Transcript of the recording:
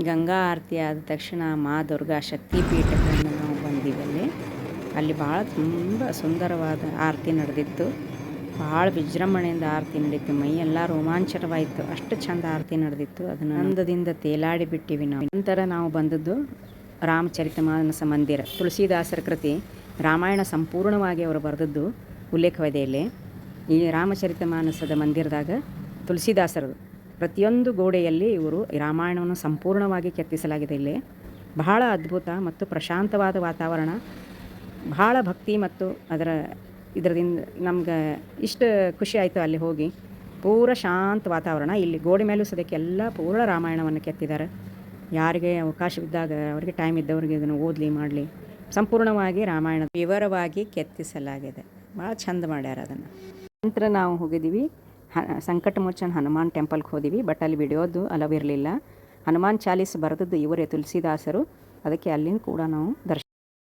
ಗಂಗಾ ಆರತಿ ಆದ ತಕ್ಷಣ ಮಾ ದುರ್ಗಾ ಶಕ್ತಿ ಪೀಠಕ್ಕೆ ನಾವು ಬಂದೀವಿ. ಅಲ್ಲಿ ಭಾಳ ತುಂಬ ಸುಂದರವಾದ ಆರತಿ ನಡೆದಿತ್ತು. ಭಾಳ ವಿಜೃಂಭಣೆಯಿಂದ ಆರತಿ ನಡೀತು. ಮೈಯೆಲ್ಲ ರೋಮಾಂಚನವಾಯಿತು. ಅಷ್ಟು ಚಂದ ಆರತಿ ನಡೆದಿತ್ತು. ಅದನ್ನು ಆನಂದದಿಂದ ತೇಲಾಡಿ ಬಿಟ್ಟಿವಿ ನಾವು. ನಂತರ ನಾವು ಬಂದದ್ದು ರಾಮಚರಿತಮಾನಸ ಮಂದಿರ. ತುಳಸಿದಾಸರ ಕೃತಿ ರಾಮಾಯಣ ಸಂಪೂರ್ಣವಾಗಿ ಅವರು ಬರೆದದ್ದು ಉಲ್ಲೇಖವಿದೆ ಇಲ್ಲಿ. ಈ ರಾಮಚರಿತಮಾನಸದ ಮಂದಿರದಾಗ ತುಳಸಿದಾಸರದು ಪ್ರತಿಯೊಂದು ಗೋಡೆಯಲ್ಲಿ ಇವರು ರಾಮಾಯಣವನ್ನು ಸಂಪೂರ್ಣವಾಗಿ ಕೆತ್ತಿಸಲಾಗಿದೆ. ಇಲ್ಲಿ ಬಹಳ ಅದ್ಭುತ ಮತ್ತು ಪ್ರಶಾಂತವಾದ ವಾತಾವರಣ, ಬಹಳ ಭಕ್ತಿ ಮತ್ತು ಇದರದಿಂದ ನಮ್ಗೆ ಇಷ್ಟು ಖುಷಿ ಆಯಿತು ಅಲ್ಲಿ ಹೋಗಿ. ಪೂರ ಶಾಂತ ವಾತಾವರಣ. ಇಲ್ಲಿ ಗೋಡೆ ಮೇಲೂ ಸದ್ಯಕ್ಕೆಲ್ಲ ಪೂರ ರಾಮಾಯಣವನ್ನು ಕೆತ್ತಿದ್ದಾರೆ. ಯಾರಿಗೆ ಅವಕಾಶವಿದ್ದಾಗ ಅವರಿಗೆ ಟೈಮ್ ಇದ್ದವರಿಗೆ ಇದನ್ನು ಓದಲಿ ಮಾಡಲಿ, ಸಂಪೂರ್ಣವಾಗಿ ರಾಮಾಯಣ ವಿವರವಾಗಿ ಕೆತ್ತಿಸಲಾಗಿದೆ. ಭಾಳ ಚಂದ ಮಾಡ್ಯಾರ ಅದನ್ನು. ನಂತರ ನಾವು ಹೋಗಿದ್ದೀವಿ ಸಂಕಟಮೋಚನ ಹನುಮಾನ್ ಟೆಂಪಲ್ಗೆ ಹೋದಿವಿ. ಬಟ್ ಅಲ್ಲಿ ವಿಡಿಯೋದು ಅಲವ್ ಇರಲಿಲ್ಲ. ಹನುಮಾನ್ ಚಾಲೀಸ್ ಬರೆದದ್ದು ಇವರೇ ತುಳಸಿದಾಸರು. ಅದಕ್ಕೆ ಅಲ್ಲಿಂದ ಕೂಡ ನಾವು